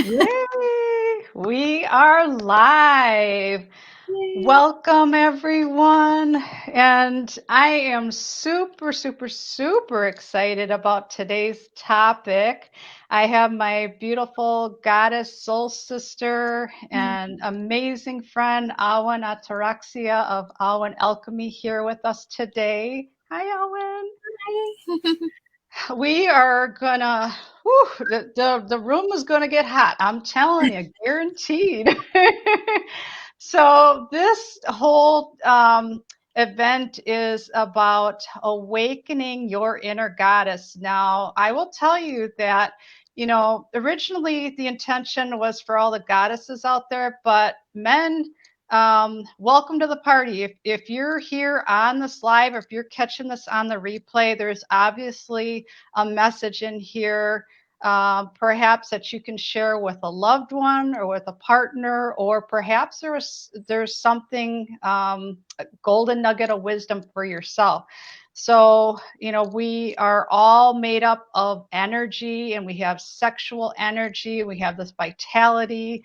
Yay! We are live. Yay. Welcome, everyone. And I am super, super, super excited about today's topic. I have my beautiful goddess soul sister and amazing friend, Awan Ataraxia of Awan Alchemy, here with us today. Hi, Awan. Hi. We are gonna, the room is gonna get hot. I'm telling you, guaranteed. So this whole event is about awakening your inner goddess. Now, I will tell you that, originally the intention was for all the goddesses out there, but men, welcome to the party. If you're here on this live, or if you're catching this on the replay, there's obviously a message in here, perhaps that you can share with a loved one or with a partner, or perhaps there's something, a golden nugget of wisdom for yourself. So, we are all made up of energy, and we have sexual energy, we have this vitality.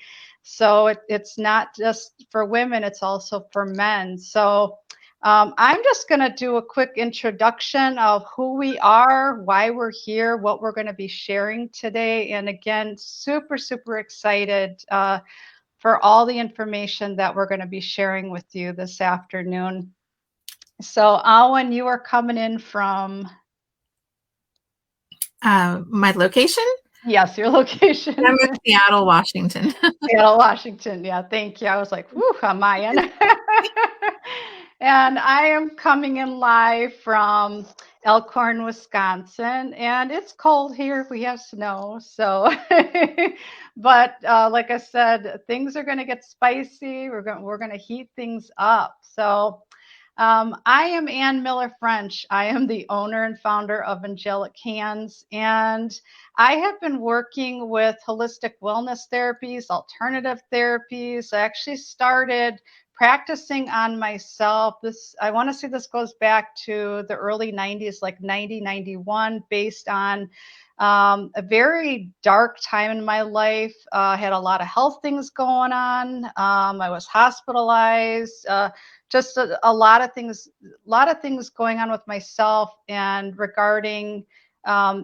So it's not just for women, it's also for men. So I'm just going to do a quick introduction of who we are, why we're here, what we're going to be sharing today. And again, super, super excited for all the information that we're going to be sharing with you this afternoon. So, Awan, you are coming in from? My location? Yes, your location. I'm in Seattle, Washington. Seattle, Washington. Yeah, thank you. I was like, whew, on my end. And I am coming in live from Elkhorn, Wisconsin, and it's cold here. We have snow, so. But like I said, things are going to get spicy. We're going to heat things up. So I am Ann Miller French. I am the owner and founder of Angelic Hands, and I have been working with holistic wellness therapies, alternative therapies. I actually started practicing on myself. I want to say this goes back to the early 90s, like 90, 91, based on a very dark time in my life. I had a lot of health things going on. I was hospitalized. Just a lot of things going on with myself, and regarding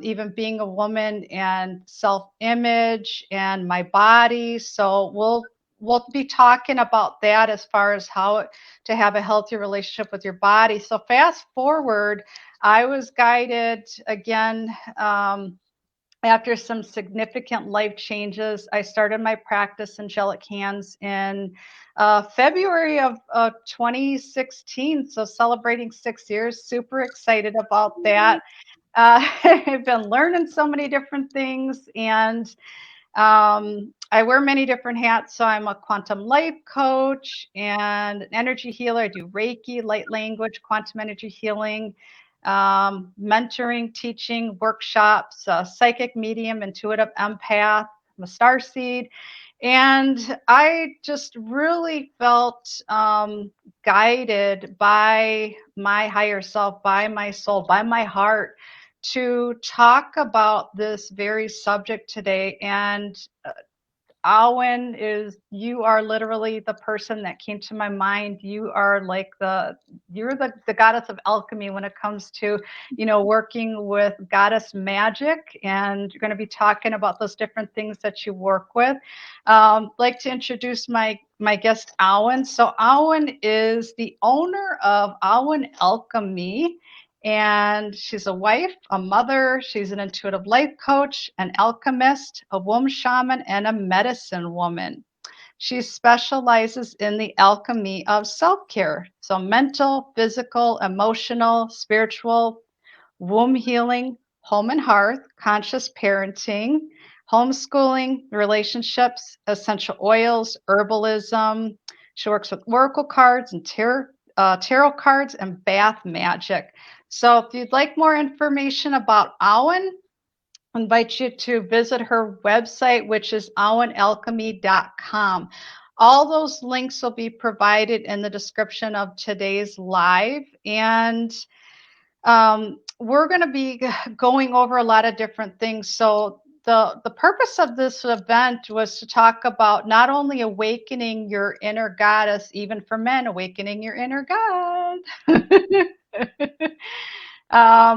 even being a woman and self-image and my body. So we'll be talking about that as far as how to have a healthy relationship with your body. So fast forward, I was guided again. After some significant life changes, I started my practice, Angelic Hands, in February of 2016. So celebrating 6 years, super excited about that. I've been learning so many different things, and I wear many different hats. So I'm a quantum life coach and an energy healer. I do Reiki, light language, quantum energy healing, mentoring, teaching, workshops, psychic medium, intuitive empath. I'm a starseed. And I just really felt guided by my higher self, by my soul, by my heart, to talk about this very subject today. And Awen, you are literally the person that came to my mind. You are like you're the goddess of alchemy when it comes to, working with goddess magic. And you're going to be talking about those different things that you work with. Like to introduce my guest, Awen. So Awen is the owner of Awen Alchemy. And she's a wife, a mother, she's an intuitive life coach, an alchemist, a womb shaman, and a medicine woman. She specializes in the alchemy of self-care, so mental, physical, emotional, spiritual, womb healing, home and hearth, conscious parenting, homeschooling, relationships, essential oils, herbalism. She works with oracle cards and tarot cards and bath magic. So if you'd like more information about Awen, I invite you to visit her website, which is awenalchemy.com. All those links will be provided in the description of today's live. And we're going to be going over a lot of different things. So the purpose of this event was to talk about not only awakening your inner goddess, even for men, awakening your inner god.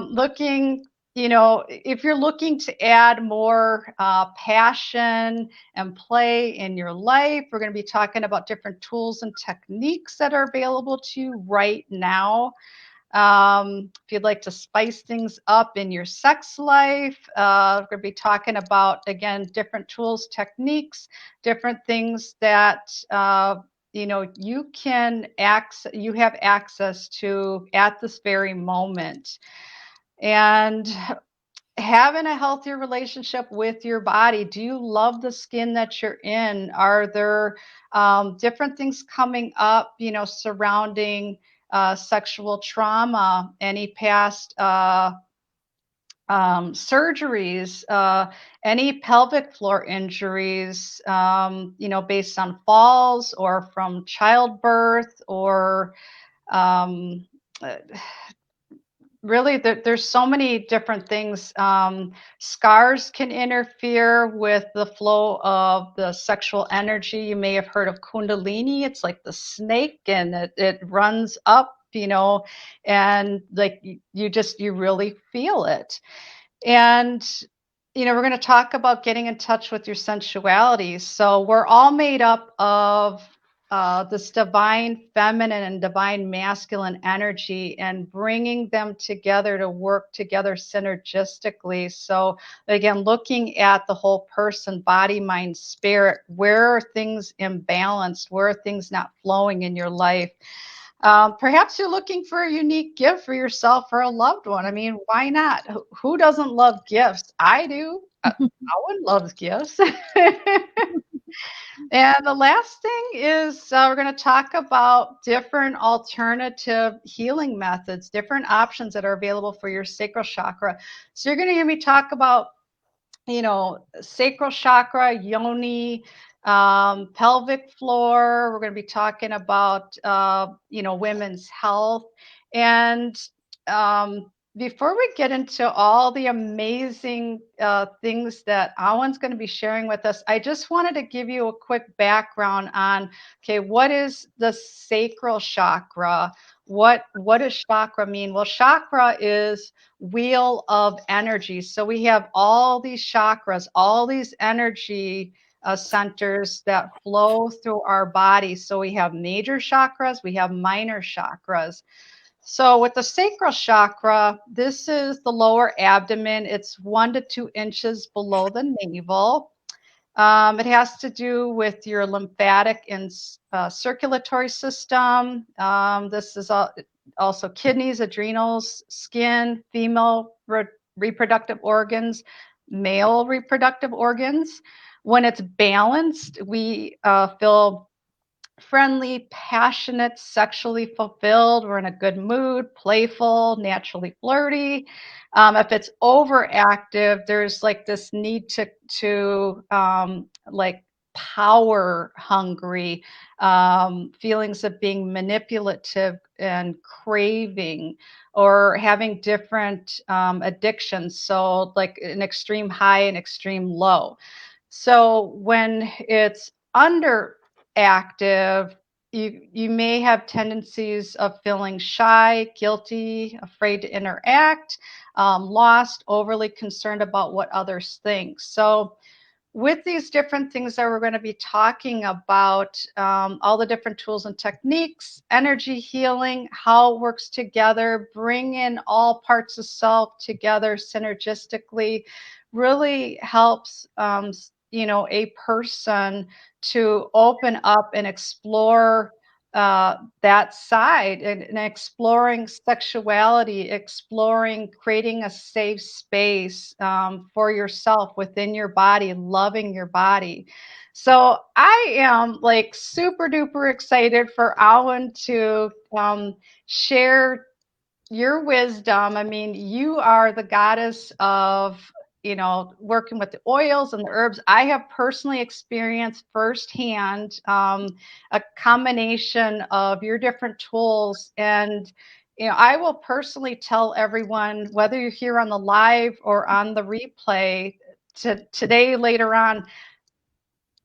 Looking, if you're looking to add more passion and play in your life, we're going to be talking about different tools and techniques that are available to you right now. If you'd like to spice things up in your sex life, we're going to be talking about, again, different tools, techniques, different things that you have access to at this very moment. And having a healthier relationship with your body. Do you love the skin that you're in? Are there different things coming up, surrounding sexual trauma, any past surgeries, any pelvic floor injuries, based on falls or from childbirth or um, really there's so many different things. Scars can interfere with the flow of the sexual energy. You may have heard of kundalini. It's like the snake, and it runs up, and like you really feel it. And we're going to talk about getting in touch with your sensuality. So we're all made up of this divine feminine and divine masculine energy, and bringing them together to work together synergistically. So again, looking at the whole person, body, mind, spirit, where are things imbalanced? Where are things not flowing in your life? Perhaps you're looking for a unique gift for yourself or a loved one. I mean, why not? Who doesn't love gifts? I do. Owen loves gifts. And the last thing is we're going to talk about different alternative healing methods, different options that are available for your sacral chakra. So you're going to hear me talk about sacral chakra, yoni, pelvic floor. We're going to be talking about, women's health. And before we get into all the amazing things that Awan's going to be sharing with us, I just wanted to give you a quick background on, okay, what is the sacral chakra? What does chakra mean? Well, chakra is wheel of energy. So we have all these chakras, all these energy centers that flow through our body. So we have major chakras, we have minor chakras. So with the sacral chakra, this is the lower abdomen. It's 1 to 2 inches below the navel. It has to do with your lymphatic and circulatory system. This is also kidneys, adrenals, skin, female reproductive organs, male reproductive organs. When it's balanced, we feel friendly, passionate, sexually fulfilled. We're in a good mood, playful, naturally flirty. If it's overactive, there's like this need to like power hungry, feelings of being manipulative and craving, or having different addictions. So like an extreme high and extreme low. So when it's underactive, you may have tendencies of feeling shy, guilty, afraid to interact, lost, overly concerned about what others think. So with these different things that we're going to be talking about, all the different tools and techniques, energy healing, how it works together, bring in all parts of self together synergistically, really helps a person to open up and explore that side, and exploring sexuality, exploring creating a safe space for yourself within your body, loving your body. So I am like super duper excited for Alan to share your wisdom. I mean, you are the goddess of, working with the oils and the herbs. I have personally experienced firsthand a combination of your different tools. And, I will personally tell everyone, whether you're here on the live or on the replay, today, later on,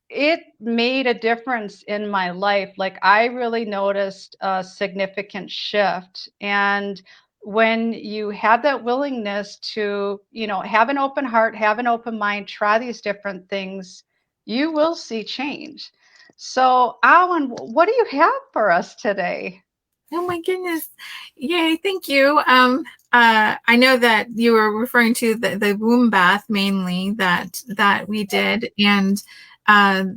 it made a difference in my life. Like, I really noticed a significant shift. And when you have that willingness to, have an open heart, have an open mind, try these different things, you will see change. So, Alan, what do you have for us today? Oh my goodness. Yay, thank you. I know that you were referring to the womb bath mainly that we did, and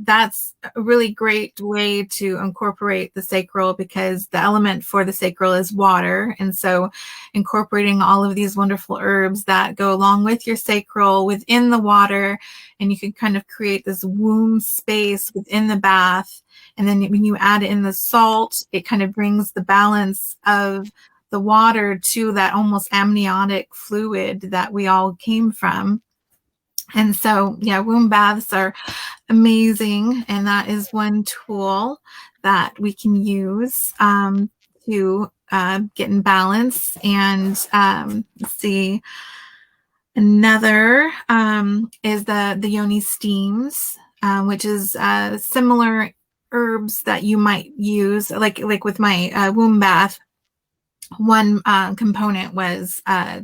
that's a really great way to incorporate the sacral, because the element for the sacral is water. And so incorporating all of these wonderful herbs that go along with your sacral within the water, and you can kind of create this womb space within the bath. And then when you add in the salt, it kind of brings the balance of the water to that almost amniotic fluid that we all came from. And so, yeah, womb baths are amazing. And that is one tool that we can use to get in balance. And let's see, another is the Yoni steams, which is similar herbs that you might use, like with my womb bath. One component was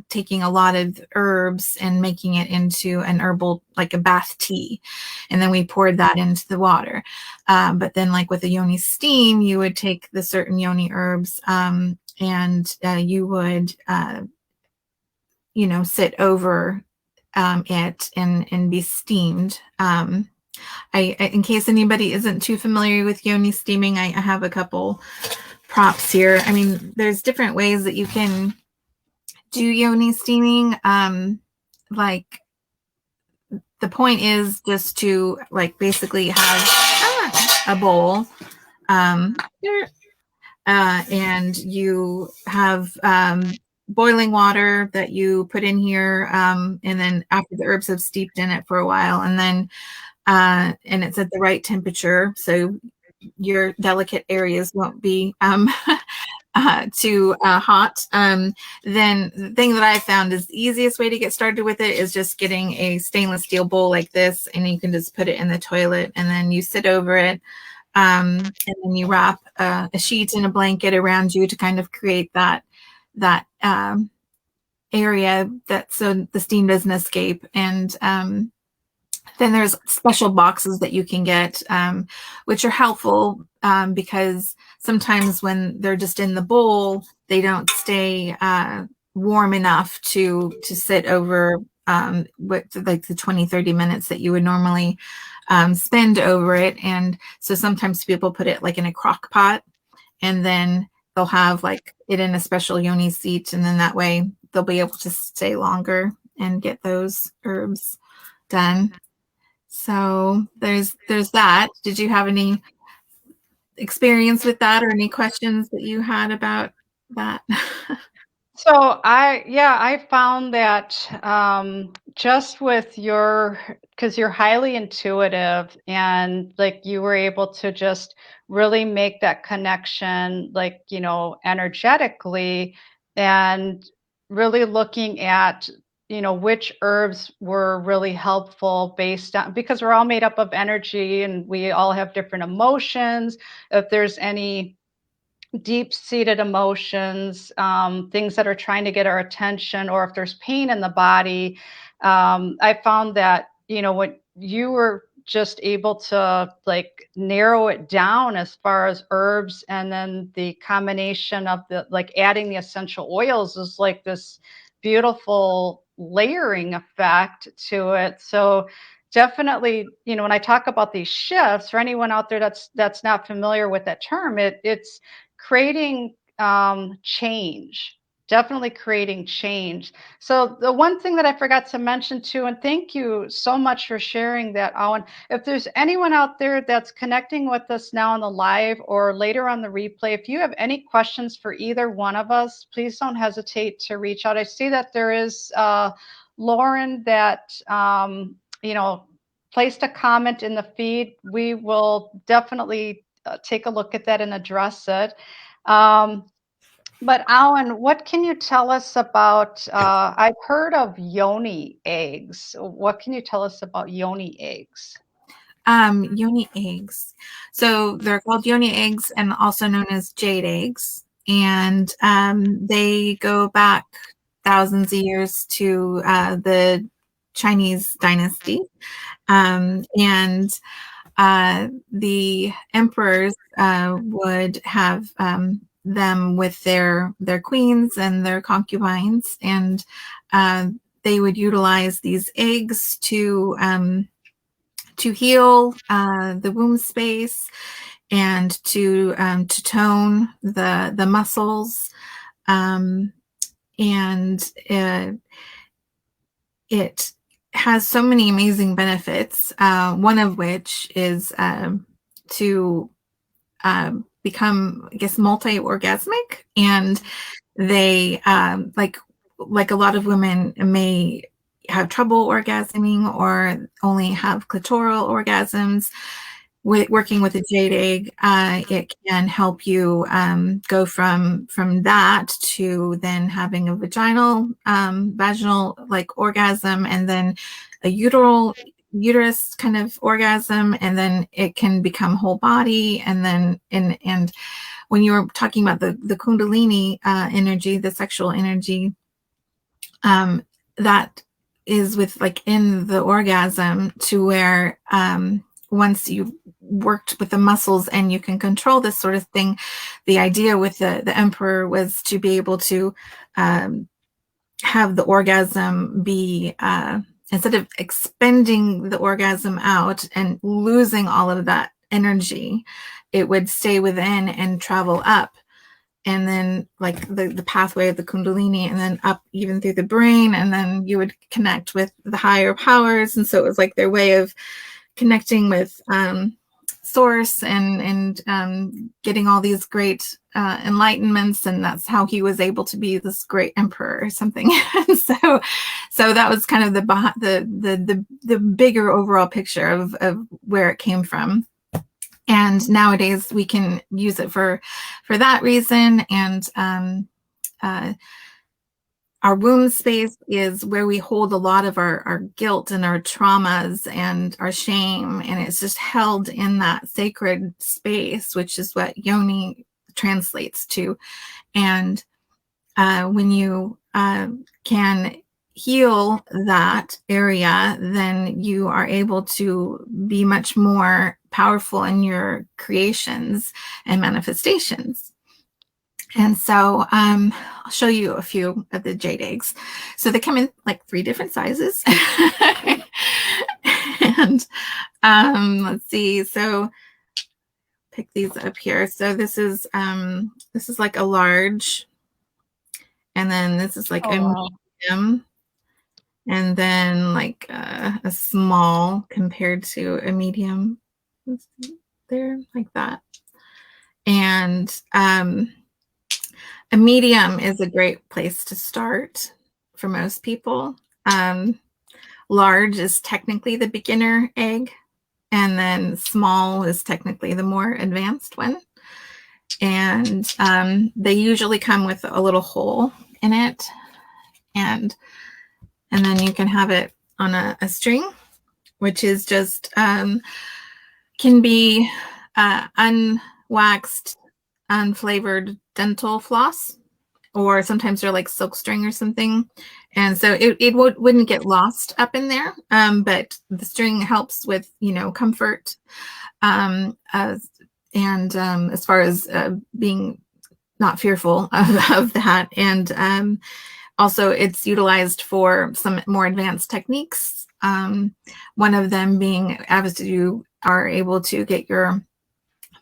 taking a lot of herbs and making it into an herbal, like a bath tea. And then we poured that into the water. But then, like with the Yoni steam, you would take the certain Yoni herbs and you would, sit over it and be steamed. In case anybody isn't too familiar with Yoni steaming, I have a couple props here. I mean, there's different ways that you can do Yoni steaming. Like, the point is just to basically have a bowl, and you have boiling water that you put in here, and then after the herbs have steeped in it for a while, and then and it's at the right temperature, so your delicate areas won't be too hot. Then the thing that I found is the easiest way to get started with it is just getting a stainless steel bowl like this, and you can just put it in the toilet, and then you sit over it, and then you wrap a sheet and a blanket around you to kind of create that area so the steam doesn't escape. And then there's special boxes that you can get, which are helpful because sometimes when they're just in the bowl, they don't stay warm enough to sit over like the 20-30 minutes that you would normally spend over it. And so sometimes people put it like in a crock pot, and then they'll have like it in a special Yoni seat, and then that way they'll be able to stay longer and get those herbs done. So there's that. Did you have any experience with that, or any questions that you had about that? So I found that just with because you're highly intuitive, and like you were able to just really make that connection, like, energetically, and really looking at, which herbs were really helpful based on, because we're all made up of energy and we all have different emotions. If there's any deep-seated emotions, things that are trying to get our attention, or if there's pain in the body. I found that, when you were just able to like narrow it down as far as herbs, and then the combination of the like adding the essential oils is like this beautiful layering effect to it. So definitely, when I talk about these shifts, for anyone out there that's not familiar with that term, it's creating change, definitely creating change. So the one thing that I forgot to mention too, and thank you so much for sharing that, Owen, if there's anyone out there that's connecting with us now on the live or later on the replay, if you have any questions for either one of us, please don't hesitate to reach out. I see that there is Lauren that placed a comment in the feed. We will definitely take a look at that and address it. Um, But Alan, what can you tell us about? I've heard of Yoni eggs. What can you tell us about Yoni eggs? Yoni eggs. So they're called Yoni eggs and also known as Jade eggs. And they go back thousands of years to the Chinese dynasty. And the emperors would have them with their queens and their concubines, and they would utilize these eggs to heal the womb space and to tone the muscles, and it has so many amazing benefits. One of which is to become, I guess, multi-orgasmic, and they like a lot of women may have trouble orgasming or only have clitoral orgasms. With working with a jade egg, it can help you go from that to then having a vaginal like orgasm, and then a uterus kind of orgasm, and then it can become whole body. And then and when you were talking about the Kundalini energy, the sexual energy, that is with like in the orgasm, to where once you worked with the muscles and you can control this sort of thing, the idea with the emperor was to be able to have the orgasm be instead of expending the orgasm out and losing all of that energy, it would stay within and travel up, and then like the pathway of the Kundalini, and then up even through the brain, and then you would connect with the higher powers. And so it was like their way of connecting with source and getting all these great enlightenments, and that's how he was able to be this great emperor or something. so that was kind of the bigger overall picture of where it came from. And nowadays we can use it for that reason. And our womb space is where we hold a lot of our guilt and our traumas and our shame. And it's just held in that sacred space, which is what Yoni translates to. And when you can heal that area, then you are able to be much more powerful in your creations and manifestations. And so I'll show you a few of the jade eggs. So they come in like 3 different sizes. And let's see. So pick these up here. So this is like a large, and then this is like a medium, and then like a small compared to a medium. There, like that. And a medium is a great place to start for most people. Large is technically the beginner egg, and then small is technically the more advanced one. And they usually come with a little hole in it, and then you can have it on a string, which is just can be unwaxed, unflavored dental floss, or sometimes they're like silk string or something. And so it wouldn't get lost up in there, but the string helps with, comfort, and as far as being not fearful of that. And also it's utilized for some more advanced techniques. One of them being, as you are able to get your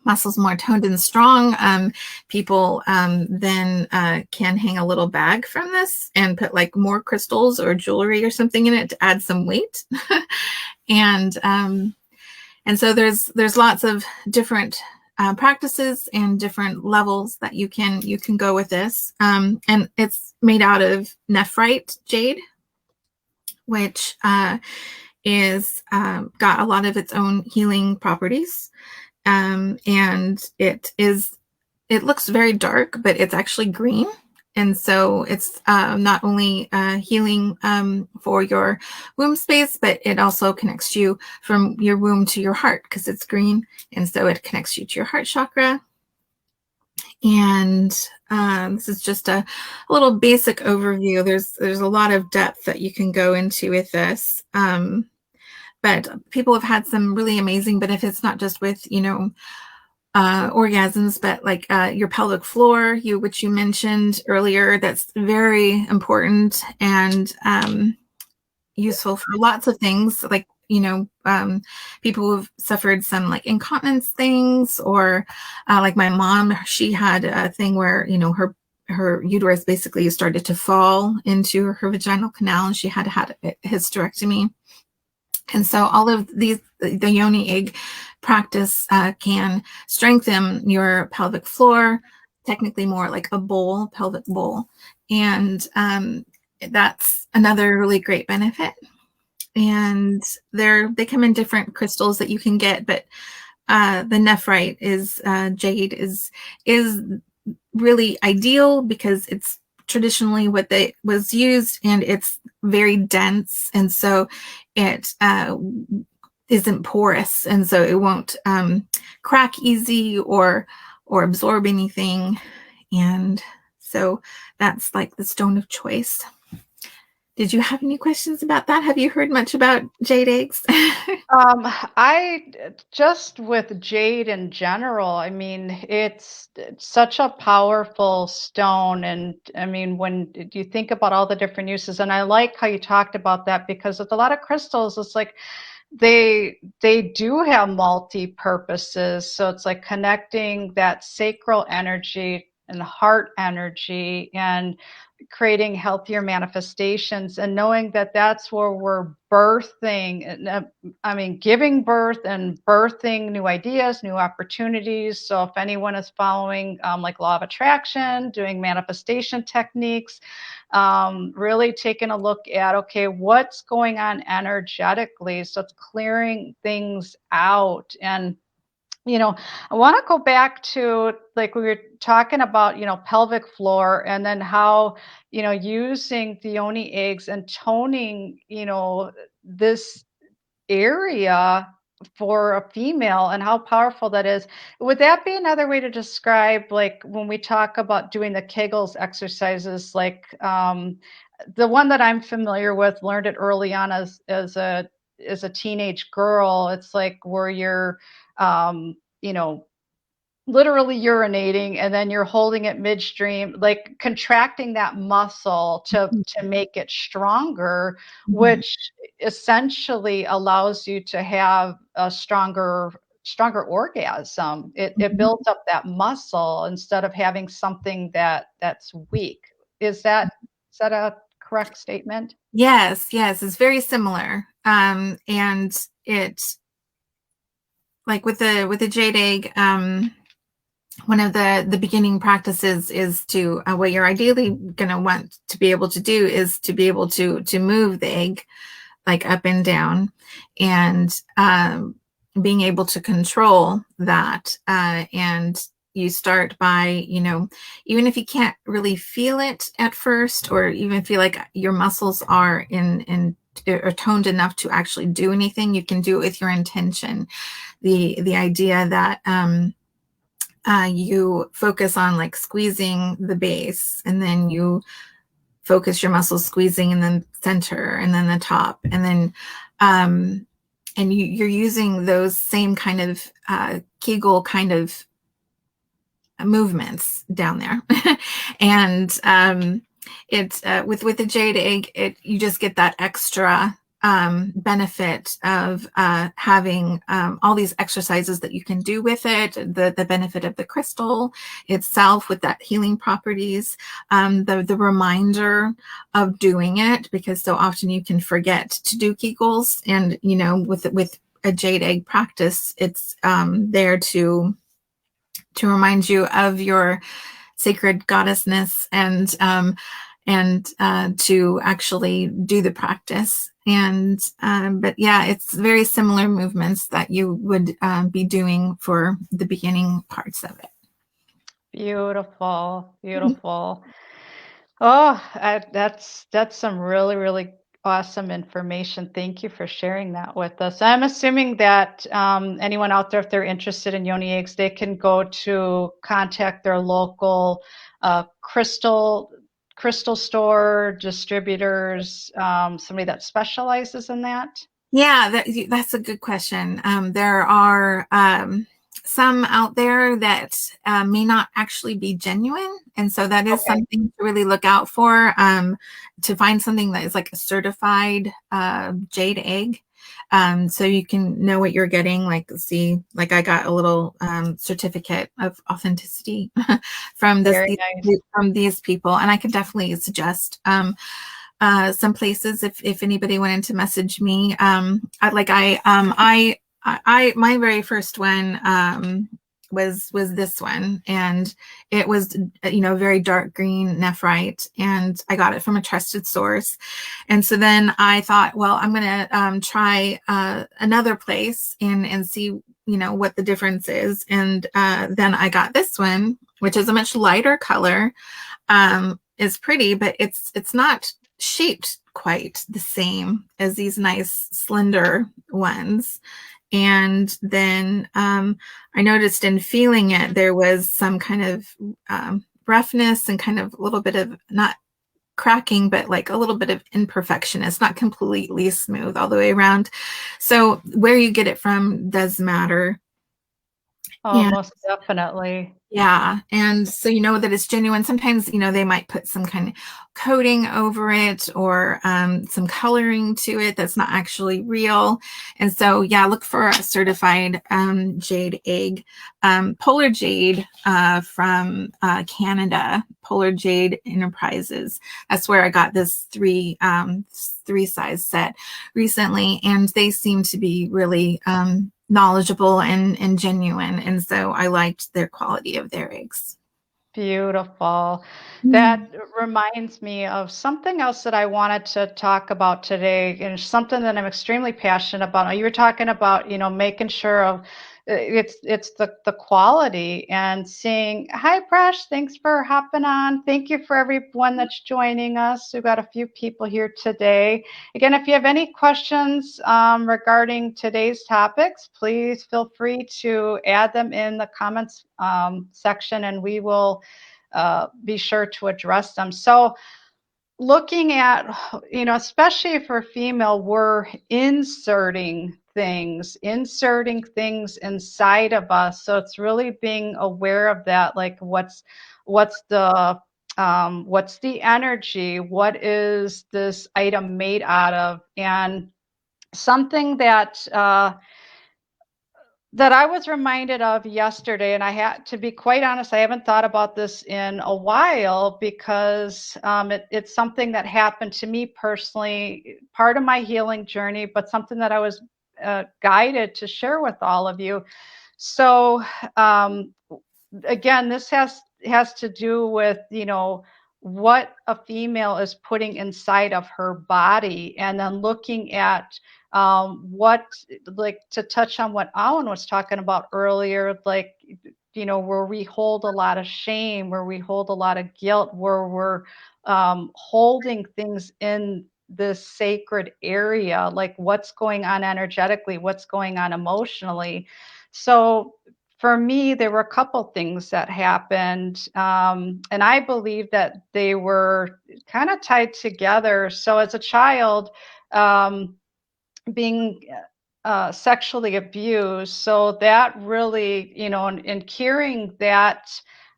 muscles more toned and strong, people then can hang a little bag from this and put like more crystals or jewelry or something in it to add some weight. And so there's lots of different practices and different levels that you can go with this. And it's made out of nephrite jade, which is got a lot of its own healing properties. And it is it looks very dark, but it's actually green. And so it's not only healing for your womb space, but it also connects you from your womb to your heart because it's green. And so it connects you to your heart chakra. And this is just a little basic overview. There's a lot of depth that you can go into with this. But people have had some really amazing benefits, not just with, orgasms, but like your pelvic floor, which you mentioned earlier. That's very important and useful for lots of things, like people who've suffered some like incontinence things, or like my mom, she had a thing where her uterus basically started to fall into her vaginal canal, and she had a hysterectomy. And so all of the Yoni egg practice can strengthen your pelvic floor, technically more like a bowl, pelvic bowl. And that's another really great benefit. And they come in different crystals that you can get, but the nephrite is jade is really ideal because it's traditionally what they was used, and it's very dense, and so it isn't porous, and so it won't crack easy or absorb anything. And so that's like the stone of choice. Did you have any questions about that? Have you heard much about jade eggs? I just with jade in general, I mean, it's such a powerful stone. And I mean, when you think about all the different uses, and I like how you talked about that, because with a lot of crystals, it's like they do have multi-purposes. So it's like connecting that sacral energy and heart energy and creating healthier manifestations, and knowing that that's where we're birthing, I mean, giving birth and birthing new ideas, new opportunities. So if anyone is following like law of attraction, doing manifestation techniques, really taking a look at, okay, what's going on energetically? So it's clearing things out. And I want to go back to, like, we were talking about, pelvic floor, and then how, using the Yoni eggs and toning, this area for a female, and how powerful that is. Would that be another way to describe, like, when we talk about doing the Kegels exercises, like, the one that I'm familiar with, learned it early on as a teenage girl. It's like where you're, um, you know, literally urinating, and then you're holding it midstream, like contracting that muscle to make it stronger, which essentially allows you to have a stronger orgasm. It builds up that muscle instead of having something that's weak. Is that a correct statement? Yes, it's very similar. And it, like with the jade egg, one of the beginning practices is to what you're ideally going to want to be able to do is to be able to move the egg like up and down, and being able to control that. And you start by, even if you can't really feel it at first, or even feel like your muscles are are toned enough to actually do anything, you can do it with your intention. The idea that you focus on like squeezing the base, and then you focus your muscles squeezing, and then center, and then the top, and then and you're using those same kind of Kegel kind of movements down there. And it's with the jade egg, you just get that extra benefit of having all these exercises that you can do with it, the benefit of the crystal itself with that healing properties, the reminder of doing it, because so often you can forget to do Kegels. And with a jade egg practice, it's there to remind you of your sacred goddessness, and to actually do the practice. And but yeah, it's very similar movements that you would be doing for the beginning parts of it. Beautiful, beautiful. Oh, that's some really, really awesome information. Thank you for sharing that with us. I'm assuming that anyone out there, if they're interested in Yoni eggs, they can go to contact their local crystal store distributors, somebody that specializes in that. Yeah, that's a good question. There are some out there that may not actually be genuine. And so that is Okay. something to really look out for, to find something that is like a certified jade egg. So you can know what you're getting, like see, like I got a little certificate of authenticity from Very nice. from these people, and I could definitely suggest some places if anybody wanted to message me. My very first one was this one, and it was very dark green nephrite, and I got it from a trusted source. And so then I thought, well, I'm gonna try another place and see what the difference is. And then I got this one, which is a much lighter color. Is pretty, but it's not shaped quite the same as these nice slender ones. And then I noticed in feeling it, there was some kind of roughness and kind of a little bit of not cracking, but like a little bit of imperfection. It's not completely smooth all the way around. So where you get it from does matter. Oh, And most definitely. yeah. And so you know that it's genuine. Sometimes, they might put some kind of coating over it or some coloring to it that's not actually real. And so, yeah, look for a certified jade egg. Polar Jade from Canada, Polar Jade Enterprises. That's where I got this three size set recently. And they seem to be really knowledgeable and genuine. And so I liked their quality of their eggs. Beautiful. Mm. That reminds me of something else that I wanted to talk about today, and something that I'm extremely passionate about. You were talking about, making sure of it's the quality and seeing. Hi, Presh. Thanks for hopping on. Thank you for everyone that's joining us. We've got a few people here today. Again, if you have any questions regarding today's topics, please feel free to add them in the comments section, and we will be sure to address them. So looking at, especially for female, we're inserting things inside of us. So it's really being aware of that, like what's the energy? What is this item made out of? And something that I was reminded of yesterday, and I had to be quite honest, I haven't thought about this in a while because it's something that happened to me personally, part of my healing journey, but something that I was guided to share with all of you. So um, again, this has to do with what a female is putting inside of her body, and then looking at what, like, to touch on what Alan was talking about earlier, like, where we hold a lot of shame, where we hold a lot of guilt, where we're holding things in this sacred area, like what's going on energetically, what's going on emotionally. So for me, there were a couple things that happened, and I believe that they were kind of tied together. So as a child, being sexually abused, so that really, in curing that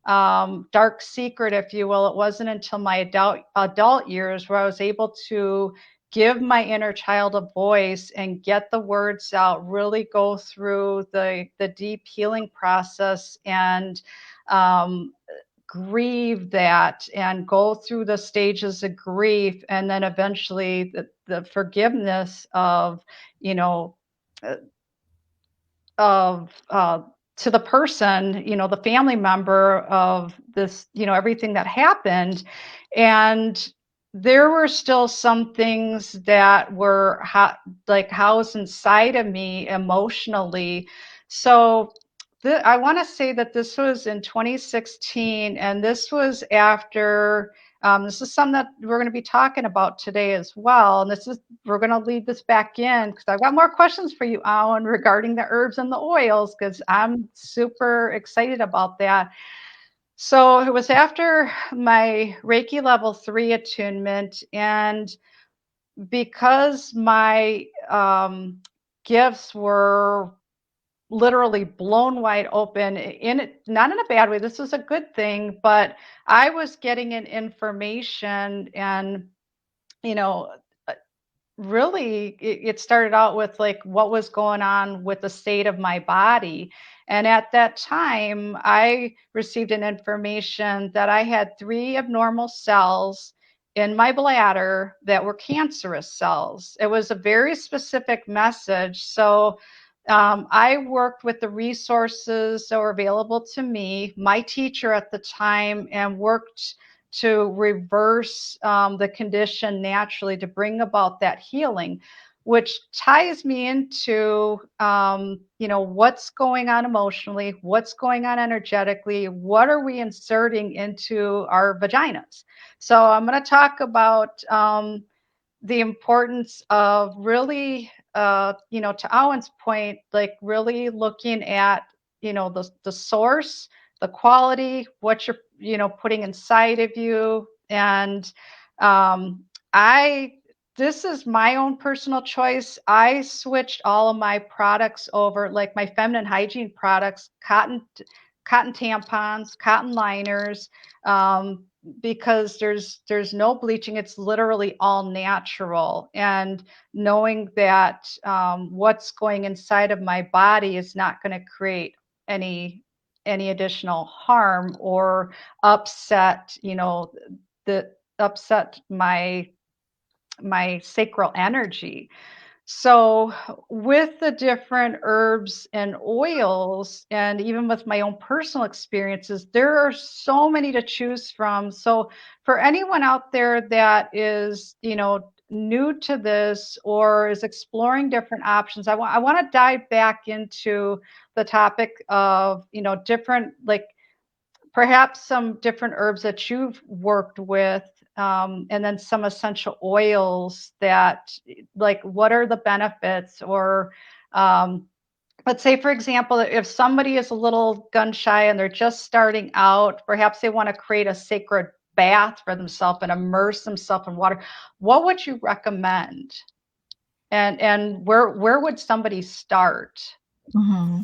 dark secret, if you will, it wasn't until my adult years where I was able to give my inner child a voice and get the words out, really go through the deep healing process and grieve that and go through the stages of grief, and then eventually the forgiveness of, you know uh, to the person, the family member of this, everything that happened. And there were still some things that were like housed inside of me emotionally. So I want to say that this was in 2016, and this was after. This is something that we're going to be talking about today as well. And we're going to lead this back in because I've got more questions for you, Alan, regarding the herbs and the oils, because I'm super excited about that. So it was after my Reiki level 3 attunement, and because my gifts were literally blown wide open in it, not in a bad way, this was a good thing, but I was getting in information, and you know really it started out with like what was going on with the state of my body. And at that time I received an information that I had 3 abnormal cells in my bladder that were cancerous cells. It was a very specific message. So I worked with the resources that were available to me, my teacher at the time, and worked to reverse the condition naturally to bring about that healing, which ties me into, what's going on emotionally, what's going on energetically, what are we inserting into our vaginas. So I'm going to talk about the importance of really, to Owen's point, like really looking at, the source, the quality, what you're, putting inside of you. And I, this is my own personal choice. I switched all of my products over, like my feminine hygiene products, cotton tampons, cotton liners, because there's no bleaching. It's literally all natural. And knowing that what's going inside of my body is not going to create any additional harm or upset, the upset my sacral energy. So, with the different herbs and oils, and even with my own personal experiences, there are so many to choose from. So, for anyone out there that is, new to this or is exploring different options, I want to dive back into the topic of, different, like perhaps some different herbs that you've worked with, and then some essential oils that, like, what are the benefits? Or let's say, for example, if somebody is a little gun shy and they're just starting out, perhaps they want to create a sacred bath for themselves and immerse themselves in water. What would you recommend? And where would somebody start? Mm-hmm.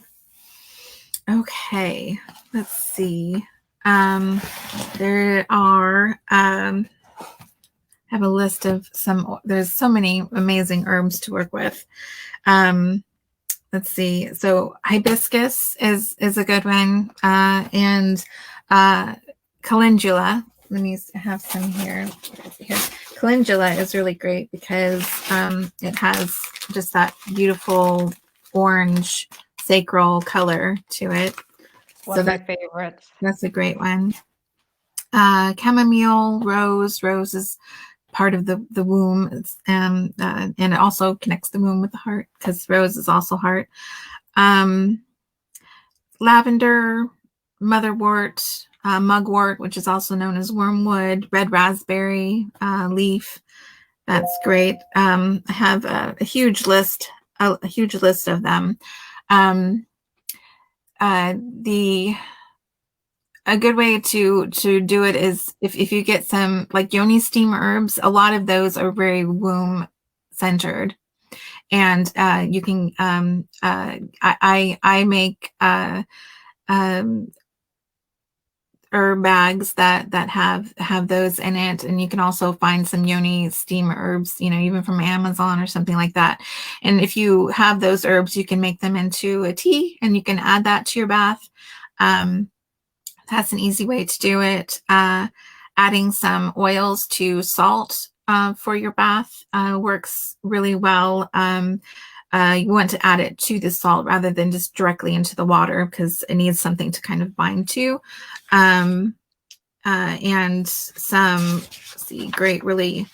Okay, let's see. There are, have a list of there's so many amazing herbs to work with. Let's see. So hibiscus is a good one. And calendula. Let me have some here. Calendula is really great because it has just that beautiful orange sacral color to it. One of my favorites. That's a great one. Chamomile, rose is part of the womb, and it also connects the womb with the heart because rose is also heart. Lavender, motherwort, mugwort, which is also known as wormwood, red raspberry leaf. That's great. I have a huge list of them. A good way to do it is if you get some like Yoni steam herbs. A lot of those are very womb centered, and you can. I make herb bags that have those in it, and you can also find some Yoni steam herbs, even from Amazon or something like that. And if you have those herbs, you can make them into a tea, and you can add that to your bath. That's an easy way to do it. Adding some oils to salt for your bath works really well. You want to add it to the salt rather than just directly into the water because it needs something to kind of bind to. And some, really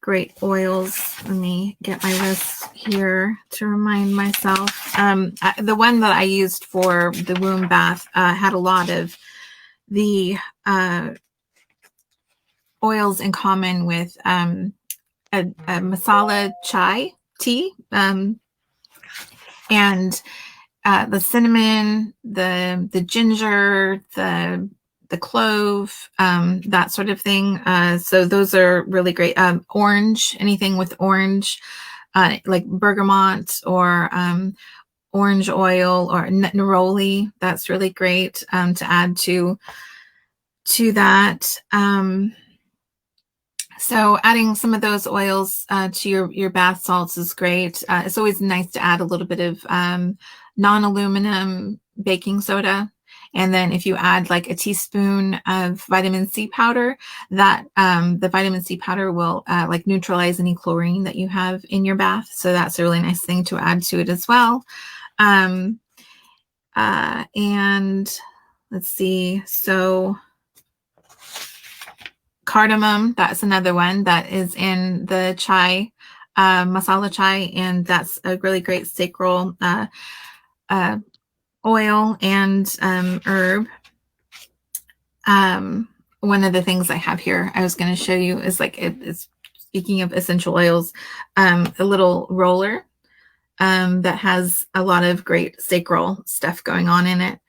great oils. Let me get my list here to remind myself. The one that I used for the womb bath had a lot of the oils in common with a masala chai tea, and the cinnamon, the ginger, the clove, that sort of thing. So those are really great. Orange, anything with orange, like bergamot or orange oil or neroli. That's really great to add to that. So adding some of those oils to your bath salts is great. It's always nice to add a little bit of non-aluminum baking soda. And then if you add like a teaspoon of vitamin C powder, that the vitamin C powder will like neutralize any chlorine that you have in your bath. So that's a really nice thing to add to it as well. And let's see. So cardamom, that's another one that is in the chai, masala chai, and that's a really great sacral oil and herb. One of the things I have here I was going to show you is like it's speaking of essential oils, a little roller that has a lot of great sacral stuff going on in it.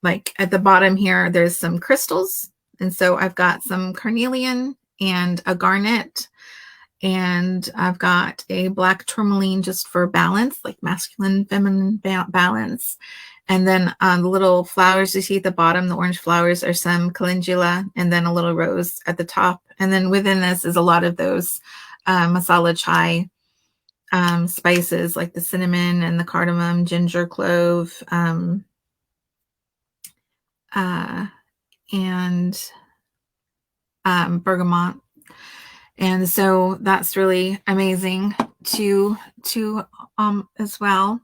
Like at the bottom here, there's some crystals. And so I've got some carnelian and a garnet, and I've got a black tourmaline just for balance, like masculine, feminine balance. And then the little flowers you see at the bottom, the orange flowers, are some calendula, and then a little rose at the top. And then within this is a lot of those masala chai spices, like the cinnamon and the cardamom, ginger, clove, and bergamot. And so that's really amazing to as well.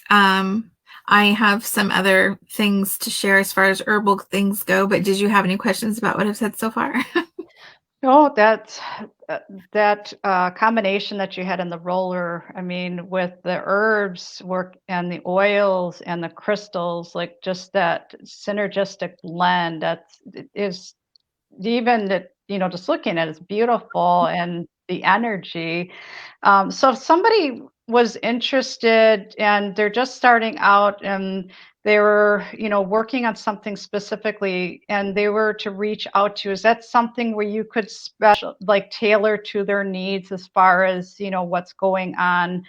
I have some other things to share as far as herbal things go, but did you have any questions about what I've said so far? Oh, that combination that you had in the roller, I mean, with the herbs work and the oils and the crystals, like just that synergistic blend, is even that, just looking at it's beautiful, and the energy. So if somebody was interested and they're just starting out and they were, working on something specifically and they were to reach out to you, is that something where you could like tailor to their needs as far as, what's going on?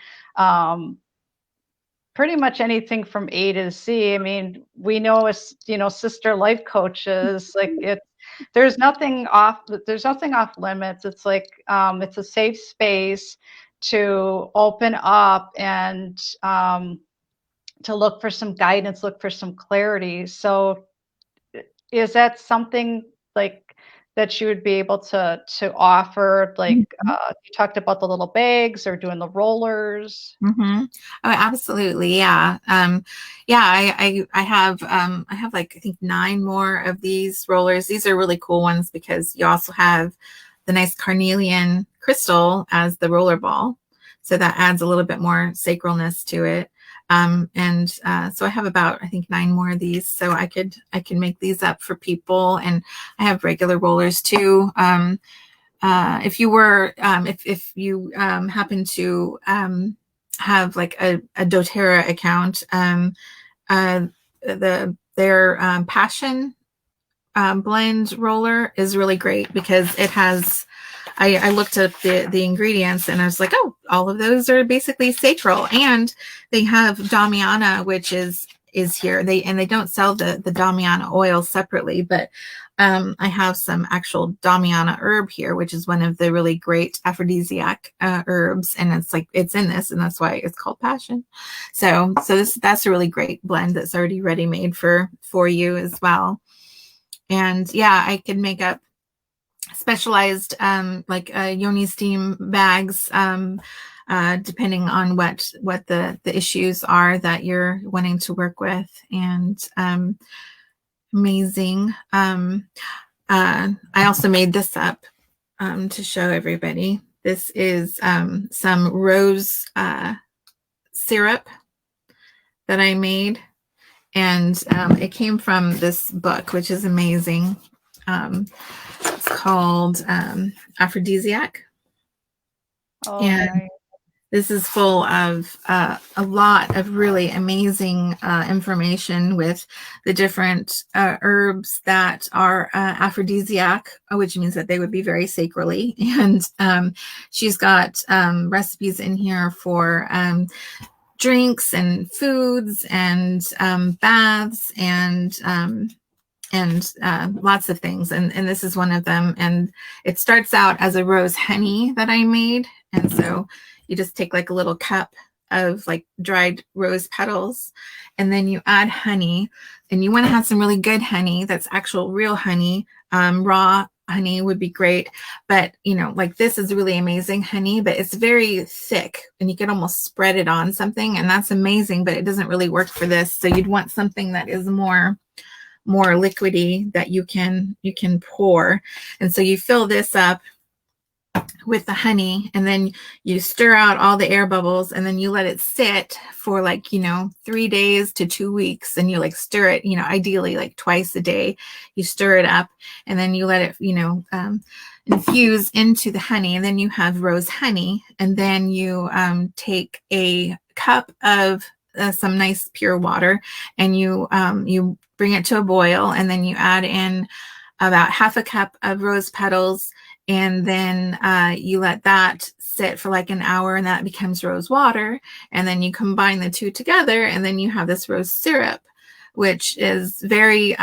Pretty much anything from A to Z. I mean, we know as, sister life coaches, like there's nothing off limits. It's like, it's a safe space to open up and to look for some guidance, look for some clarity. So is that something like that you would be able to offer? Like you talked about the little bags or doing the rollers. Mm-hmm. Oh, absolutely. Yeah. Yeah, I have like, I think 9 more of these rollers. These are really cool ones because you also have the nice carnelian crystal as the roller ball. So that adds a little bit more sacralness to it. So I have about, I think 9 more of these, so I can make these up for people. And I have regular rollers too. If you were, if you happen to have like a doTERRA account, their passion blend roller is really great because it has, I looked up the ingredients and I was like, oh, all of those are basically sacral, and they have Damiana, which is here. They don't sell the Damiana oil separately, but I have some actual Damiana herb here, which is one of the really great aphrodisiac herbs, and it's in this, and that's why it's called passion. So that's a really great blend that's already ready made for you as well. And yeah, I could make up specialized like Yoni steam bags, depending on what the issues are that you're wanting to work with. And amazing. I also made this up to show everybody. This is some rose syrup that I made, and it came from this book, which is amazing. It's called Aphrodisiac, Oh, and nice. this is full of a lot of really amazing information with the different herbs that are aphrodisiac, which means that they would be very sacrally. And she's got recipes in here for drinks and foods and baths and lots of things. And this is one of them. And it starts out as a rose honey that I made. And so you just take like a little cup of like dried rose petals, and then you add honey. And you want to have some really good honey that's actual real honey. Raw honey would be great, but like this is really amazing honey, but it's very thick and you could almost spread it on something, and that's amazing, but it doesn't really work for this. So you'd want something that is more liquidy that you can pour. And so you fill this up with the honey, and then you stir out all the air bubbles, and then you let it sit for like 3 days to 2 weeks, and you like stir it, ideally like twice a day. You stir it up, and then you let it infuse into the honey, and then you have rose honey. And then you take a cup of some nice pure water, and you bring it to a boil, and then you add in about half a cup of rose petals, and then you let that sit for like an hour, and that becomes rose water. And then you combine the two together, and then you have this rose syrup, which is very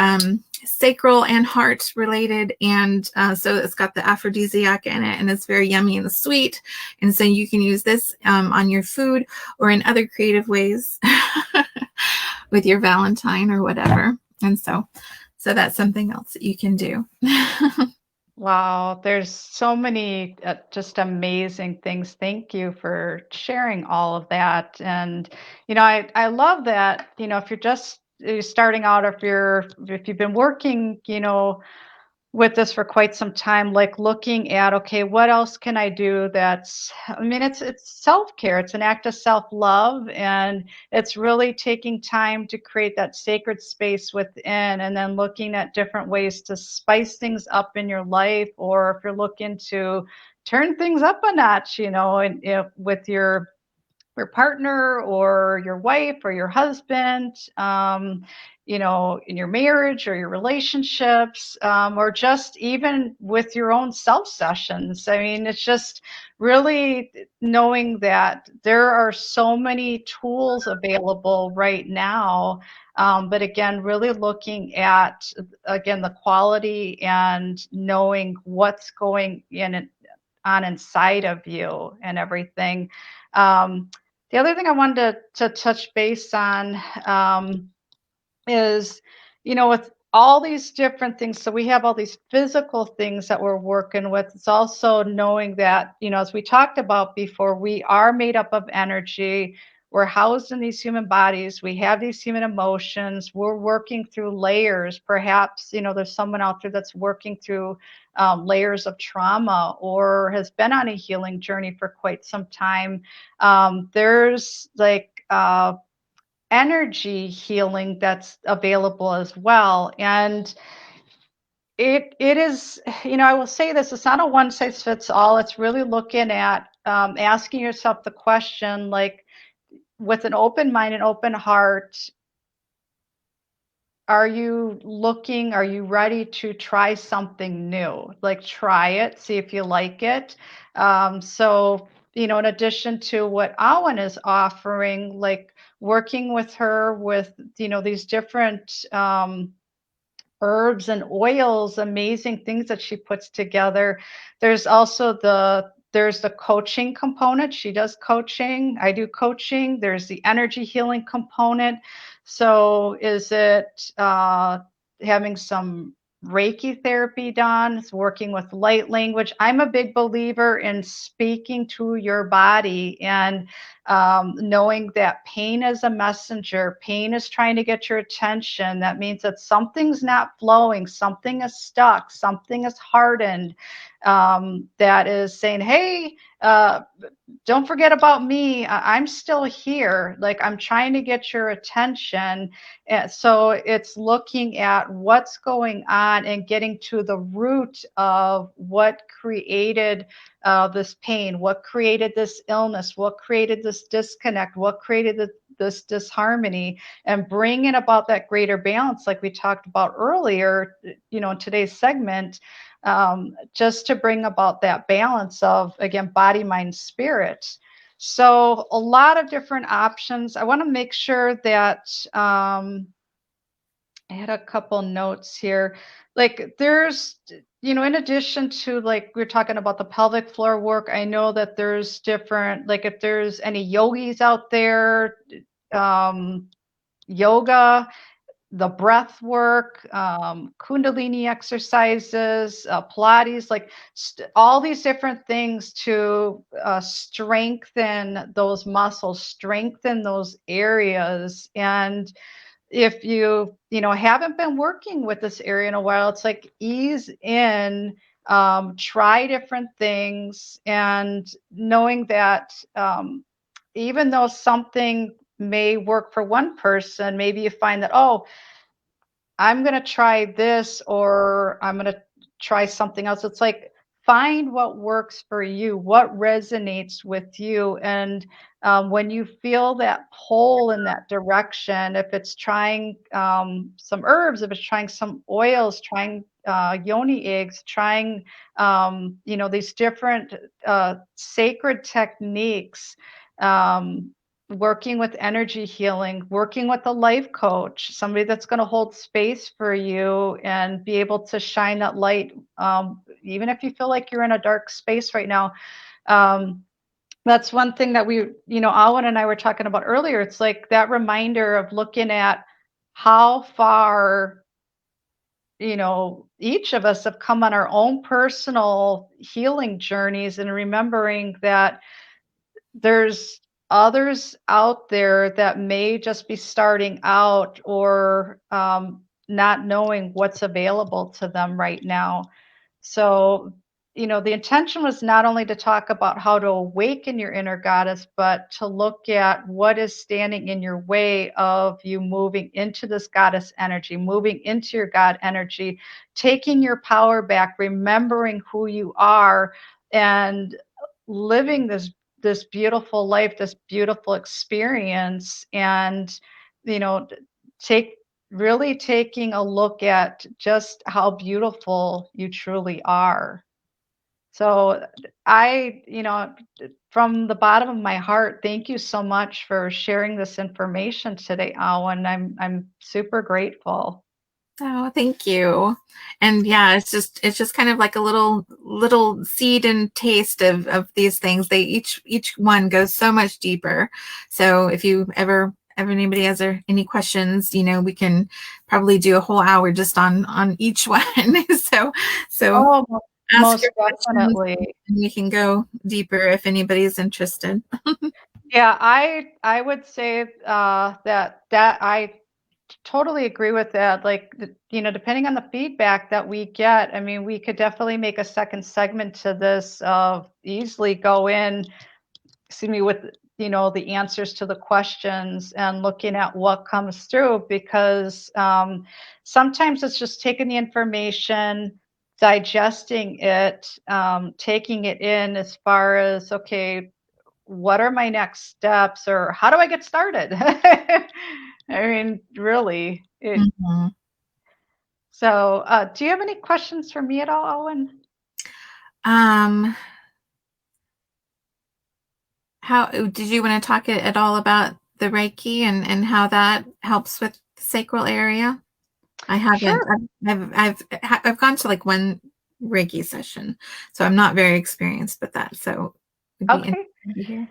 sacral and heart related. And so it's got the aphrodisiac in it, and it's very yummy and sweet. And so you can use this on your food or in other creative ways with your Valentine or whatever. And so that's something else that you can do. Wow, there's so many just amazing things. Thank you for sharing all of that. And I love that. If you're starting out, if you've been working, with this for quite some time, like looking at, okay, what else can I do? It's self-care. It's an act of self-love, and it's really taking time to create that sacred space within, and then looking at different ways to spice things up in your life, or if you're looking to turn things up a notch, and with your partner or your wife or your husband, in your marriage or your relationships, or just even with your own self sessions. I mean, it's just really knowing that there are so many tools available right now. But again, really looking at, again, the quality and knowing what's going on inside of you and everything. The other thing I wanted to touch base on is, with all these different things, so we have all these physical things that we're working with. It's also knowing that, as we talked about before, we are made up of energy. We're housed in these human bodies. We have these human emotions. We're working through layers. Perhaps, there's someone out there that's working through layers of trauma or has been on a healing journey for quite some time. There's like energy healing that's available as well. And it is, I will say this, it's not a one size fits all. It's really looking at asking yourself the question, like, with an open mind and open heart, are you ready to try something new? Like, try it, see if you like it. So, in addition to what Awan is offering, like working with her with, these different herbs and oils, amazing things that she puts together. There's also there's the coaching component. She does coaching. I do coaching. There's the energy healing component. So is it having some Reiki therapy done? It's working with light language. I'm a big believer in speaking to your body and knowing that pain is a messenger. Pain is trying to get your attention. That means that something's not flowing, something is stuck, something is hardened. that is saying, hey, don't forget about me. I'm still here. Like, I'm trying to get your attention. And so it's looking at what's going on and getting to the root of what created this pain, what created this illness, what created this disconnect, what created this disharmony, and bringing about that greater balance, like we talked about earlier, in today's segment, just to bring about that balance of, again, body, mind, spirit. So a lot of different options. I want to make sure that I had a couple notes here. Like, there's, in addition to, like, we're talking about the pelvic floor work, I know that there's different, like, if there's any yogis out there, yoga, the breath work, Kundalini exercises, Pilates, like all these different things to strengthen those muscles, strengthen those areas. And if you haven't been working with this area in a while, it's like ease in, try different things, and knowing that even though something may work for one person, maybe you find that, oh, I'm going to try this, or I'm going to try something else. It's like, find what works for you, what resonates with you. And when you feel that pull in that direction, if it's trying some herbs, if it's trying some oils, trying Yoni eggs, trying, these different sacred techniques, working with energy healing, working with a life coach, somebody that's going to hold space for you and be able to shine that light, even if you feel like you're in a dark space right now. That's one thing that Alwyn and I were talking about earlier. It's like that reminder of looking at how far, each of us have come on our own personal healing journeys, and remembering that there's others out there that may just be starting out, or not knowing what's available to them right now. So, the intention was not only to talk about how to awaken your inner goddess, but to look at what is standing in your way of you moving into this goddess energy, moving into your God energy, taking your power back, remembering who you are, and living this beautiful life, this beautiful experience. And, take really taking a look at just how beautiful you truly are. So from the bottom of my heart, thank you so much for sharing this information today, Alan. I'm super grateful. Oh, thank you. And yeah, it's just kind of like a little seed and taste of these things. They each one goes so much deeper. So if you ever anybody has any questions, we can probably do a whole hour just on each one. So Oh, ask most your questions definitely. and we can go deeper if anybody's interested. Yeah, I would say that I totally agree with that. Like, depending on the feedback that we get, I mean, we could definitely make a second segment to this, easily go in, excuse me, with, the answers to the questions and looking at what comes through, because sometimes it's just taking the information, digesting it, taking it in as far as, okay, what are my next steps, or how do I get started? I mean, really. Mhm. So, do you have any questions for me at all, Owen? Um, How did you want to talk at all about the Reiki and how that helps with the sacral area? I haven't. Sure. I've gone to like one Reiki session, so I'm not very experienced with that. So it'd be Okay. interesting to hear.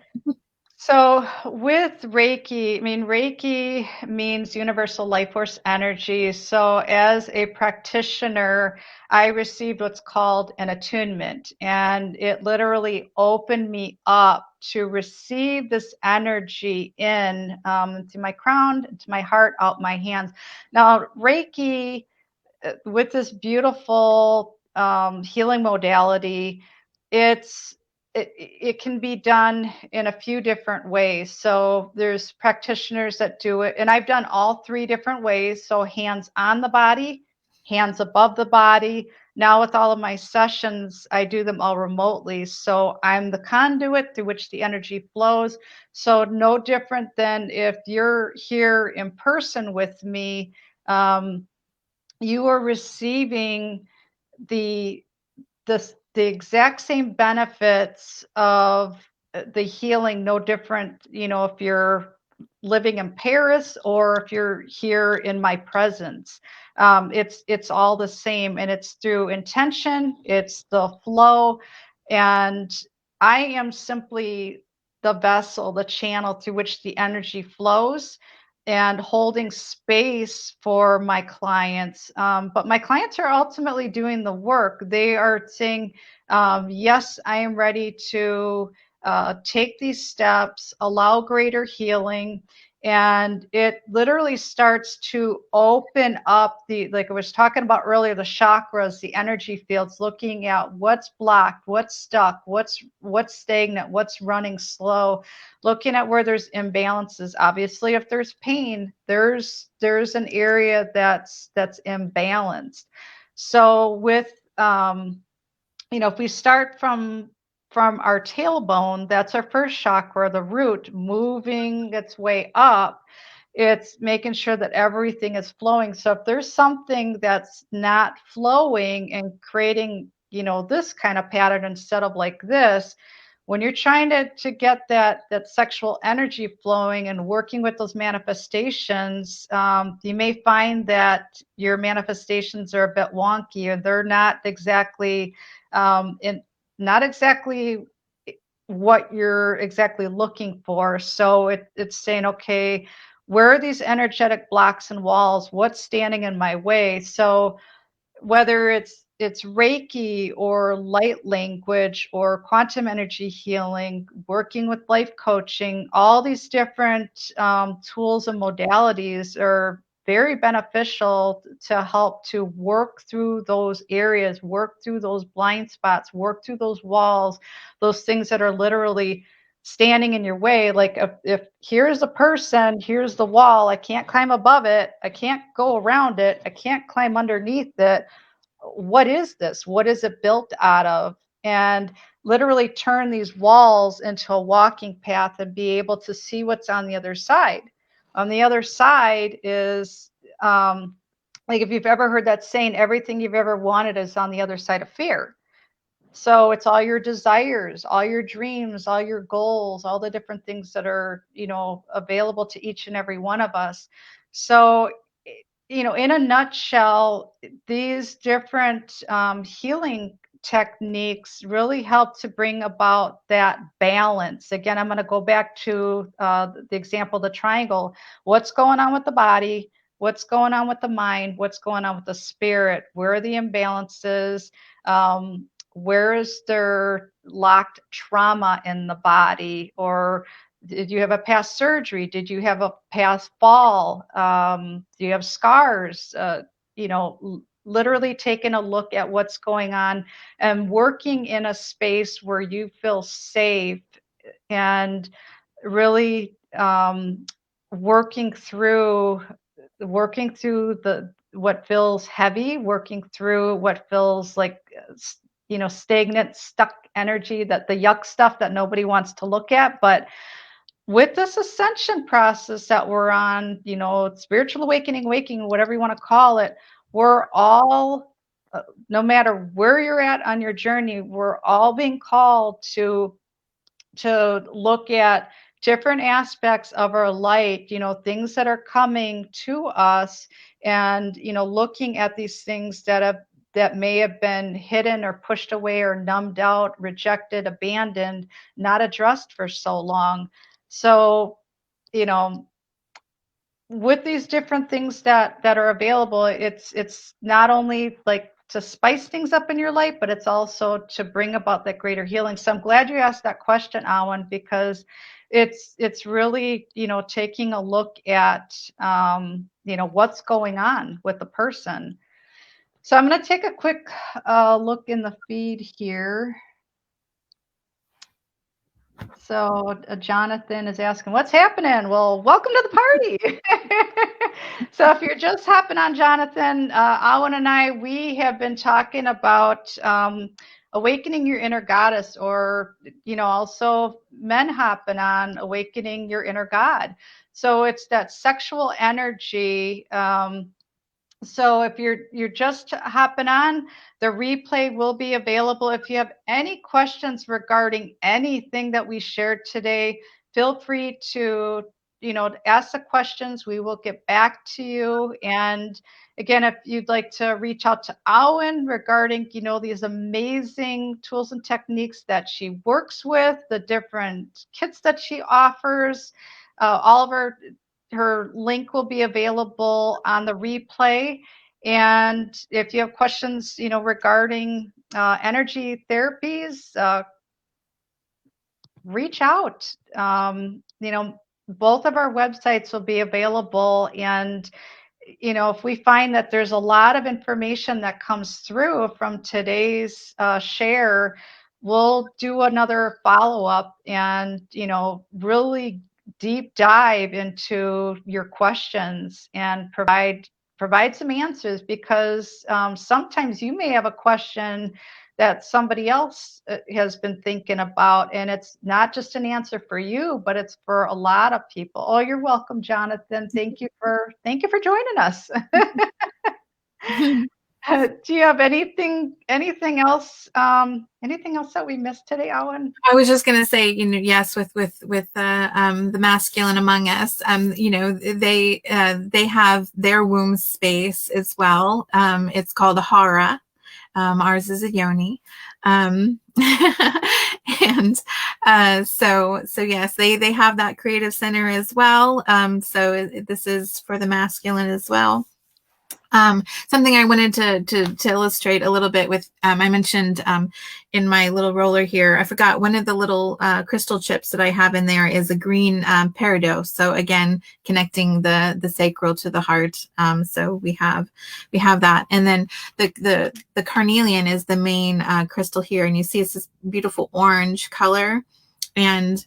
So with Reiki, I mean, Reiki means universal life force energy. So as a practitioner, I received what's called an attunement, and it literally opened me up to receive this energy in, to my crown, to my heart, out my hands. Now, Reiki, with this beautiful healing modality, it can be done in a few different ways. So there's practitioners that do it, and I've done all three different ways. So hands on the body, hands above the body. Now with all of my sessions, I do them all remotely. So I'm the conduit through which the energy flows. So no different than if you're here in person with me, you are receiving the the exact same benefits of the healing, no different, if you're living in Paris or if you're here in my presence. It's all the same, and it's through intention, it's the flow, and I am simply the vessel, the channel through which the energy flows, and holding space for my clients. But my clients are ultimately doing the work. They are saying, yes, I am ready to take these steps, allow greater healing. And it literally starts to open up like I was talking about earlier, the chakras, the energy fields, looking at what's blocked, what's stuck, what's stagnant, what's running slow, looking at where there's imbalances. Obviously, if there's pain, there's an area that's imbalanced. So with if we start from our tailbone, that's our first chakra, the root, moving its way up. It's making sure that everything is flowing. So if there's something that's not flowing and creating, this kind of pattern instead of like this, when you're trying to get that sexual energy flowing and working with those manifestations, you may find that your manifestations are a bit wonky, or they're not exactly not exactly what you're exactly looking for. So it's saying, okay, where are these energetic blocks and walls? What's standing in my way? So whether it's Reiki or light language or quantum energy healing, working with life coaching, all these different tools and modalities are very beneficial to help to work through those areas, work through those blind spots, work through those walls, those things that are literally standing in your way. Like if here's a person, here's the wall, I can't climb above it, I can't go around it, I can't climb underneath it. What is this? What is it built out of? And literally turn these walls into a walking path and be able to see what's on the other side. On the other side is, like, if you've ever heard that saying, everything you've ever wanted is on the other side of fear. So it's all your desires, all your dreams, all your goals, all the different things that are, available to each and every one of us. So, in a nutshell, these different healing techniques really help to bring about that balance. Again, I'm going to go back to the example of the triangle. What's going on with the body? What's going on with the mind? What's going on with the spirit? Where are the imbalances? Where is there locked trauma in the body? Or did you have a past surgery? Did you have a past fall? Do you have scars? Literally taking a look at what's going on and working in a space where you feel safe, and really working through the what feels heavy, working through what feels like stagnant, stuck energy, that the yuck stuff that nobody wants to look at. But with this ascension process that we're on, spiritual awakening, waking, whatever you want to call it, we're all, no matter where you're at on your journey, we're all being called to look at different aspects of our light, things that are coming to us, and looking at these things that may have been hidden or pushed away or numbed out, rejected, abandoned, not addressed for so long. So, you know, with these different things that are available, it's not only like to spice things up in your life, but it's also to bring about that greater healing. So I'm glad you asked that question, Alan, because it's really, taking a look at what's going on with the person. So I'm going to take a quick look in the feed here. So Jonathan is asking, what's happening? Well, welcome to the party. So if you're just hopping on, Jonathan, Alan and I, we have been talking about awakening your inner goddess, or, also men hopping on awakening your inner god. So it's that sexual energy. So if you're just hopping on, the replay will be available. If you have any questions regarding anything that we shared today, feel free to, ask the questions. We will get back to you. And again, if you'd like to reach out to Awen regarding, these amazing tools and techniques that she works with, the different kits that she offers, all of her link will be available on the replay. And if you have questions, regarding energy therapies, reach out. Both of our websites will be available. And, if we find that there's a lot of information that comes through from today's share, we'll do another follow up and, really deep dive into your questions and provide some answers, because sometimes you may have a question that somebody else has been thinking about, and it's not just an answer for you, but it's for a lot of people. Oh, you're welcome, Jonathan. Thank you for joining us. Do you have anything else that we missed today, Owen? I was just going to say, yes, with the masculine among us, they have their womb space as well. It's called a hara. Ours is a yoni. And so yes, they have that creative center as well. So this is for the masculine as well. Something I wanted to illustrate a little bit with, I mentioned in my little roller here, I forgot one of the little crystal chips that I have in there is a green peridot. So again, connecting the sacral to the heart. So we have that. And then the carnelian is the main crystal here. And you see it's this beautiful orange color. And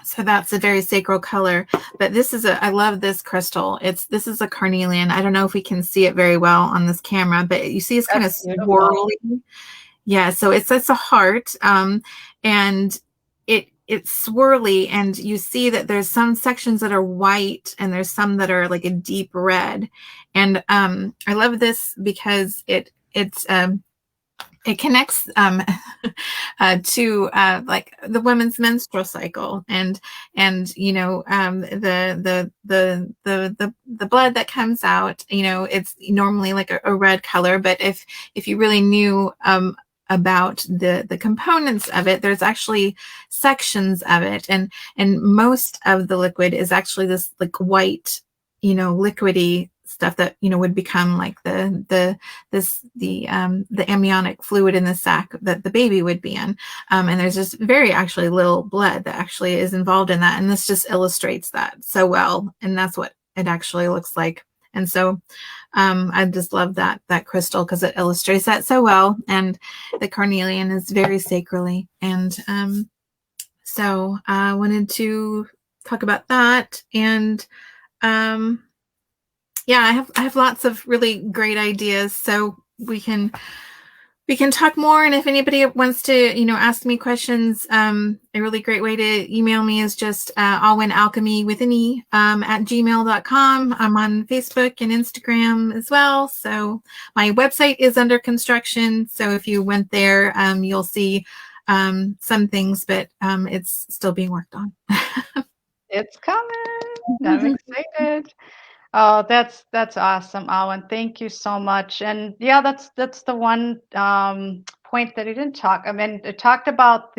so that's a very sacral color, but I love this crystal. This is a carnelian. I don't know if we can see it very well on this camera, but you see it's kind of swirly. Yeah. So it's a heart. And it's swirly, and you see that there's some sections that are white and there's some that are like a deep red. And, I love this because it connects to like the women's menstrual cycle, and the blood that comes out. It's normally like a red color, but if you really knew about the components of it, there's actually sections of it, and most of the liquid is actually this like white, liquidy stuff that would become like the amniotic fluid in the sac that the baby would be in, and there's just very actually little blood that actually is involved in that, and this just illustrates that so well, and that's what it actually looks like. And so I just love that crystal because it illustrates that so well. And the carnelian is very sacrally, and so I wanted to talk about that. And yeah, I have lots of really great ideas, so we can talk more. And if anybody wants to, ask me questions, a really great way to email me is just alwynalchemy with an E at gmail.com. I'm on Facebook and Instagram as well. So my website is under construction. So if you went there, you'll see some things, but it's still being worked on. It's coming. I'm excited. Oh, that's awesome, Alan. Thank you so much. And yeah, that's the one point that I didn't talk. I mean, it talked about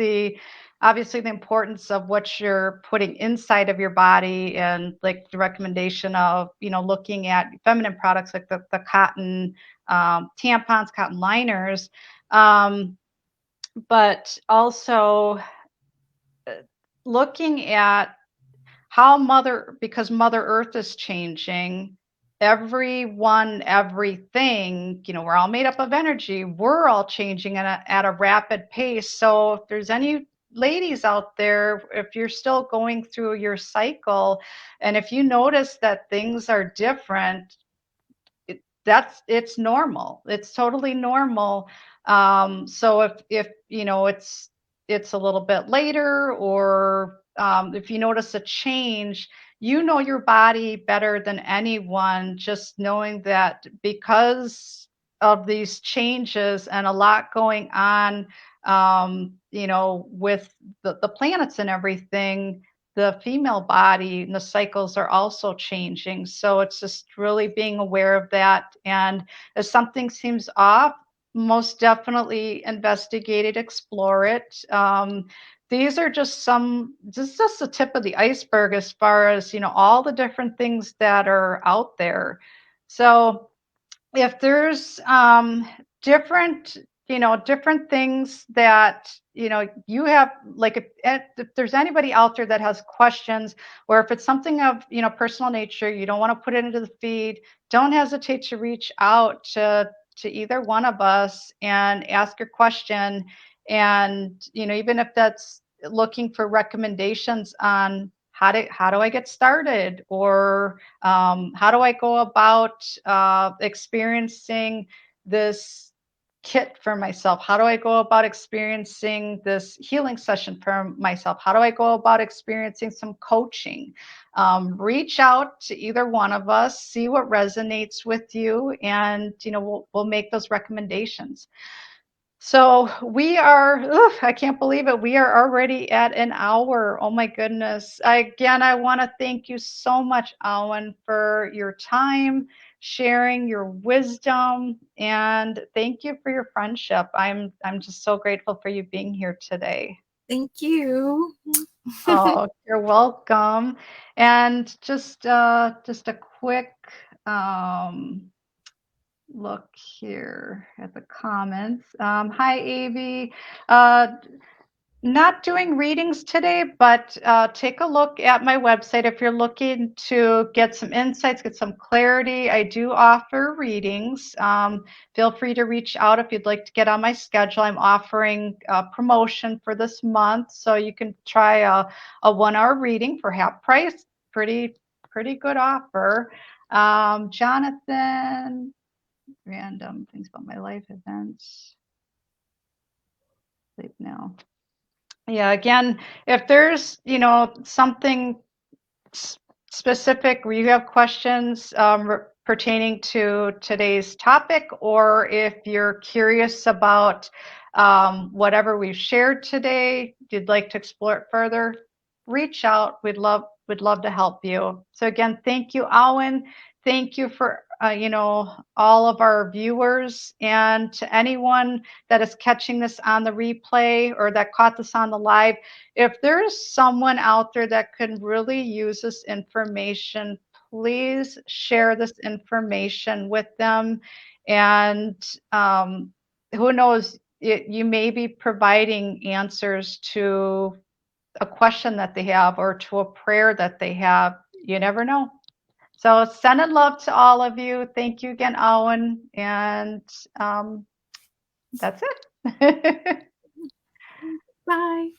obviously the importance of what you're putting inside of your body, and like the recommendation of looking at feminine products like the cotton tampons, cotton liners, but also looking at how because Mother Earth is changing, everyone, everything, we're all made up of energy. We're all changing at a rapid pace. So if there's any ladies out there, if you're still going through your cycle, and if you notice that things are different, it's normal. It's totally normal. So if it's a little bit later, or if you notice a change, your body better than anyone, just knowing that because of these changes and a lot going on, with the planets and everything, the female body and the cycles are also changing. So it's just really being aware of that. And if something seems off, most definitely investigate it, explore it. These are this is just the tip of the iceberg as far as, all the different things that are out there. So if there's different different things that you have, like if there's anybody out there that has questions, or if it's something of personal nature, you don't want to put it into the feed, don't hesitate to reach out to either one of us and ask your question. And even if that's looking for recommendations on how do I get started, or how do I go about experiencing this kit for myself? How do I go about experiencing this healing session for myself? How do I go about experiencing some coaching? Reach out to either one of us, see what resonates with you, and we'll make those recommendations. So we are, I can't believe it. We are already at an hour. Oh my goodness. I want to thank you so much, Alan, for your time, sharing your wisdom, and thank you for your friendship. I'm just so grateful for you being here today. Thank you. Oh, you're welcome. And just a quick look here at the comments. Hi, Avi. Uh, Not doing readings today, but take a look at my website if you're looking to get some insights, get some clarity. I do offer readings. Feel free to reach out if you'd like to get on my schedule. I'm offering a promotion for this month, so you can try a 1 hour reading for half price. Pretty good offer. Jonathan, random things about my life events. Sleep now. Yeah, again, if there's, something specific where you have questions pertaining to today's topic, or if you're curious about whatever we've shared today, you'd like to explore it further, reach out. We'd love to help you. So again, thank you, Owen. Thank you for all of our viewers, and to anyone that is catching this on the replay or that caught this on the live. If there's someone out there that could really use this information, please share this information with them. And who knows, you may be providing answers to a question that they have, or to a prayer that they have. You never know. So sending love to all of you. Thank you again, Owen. And that's it. Bye.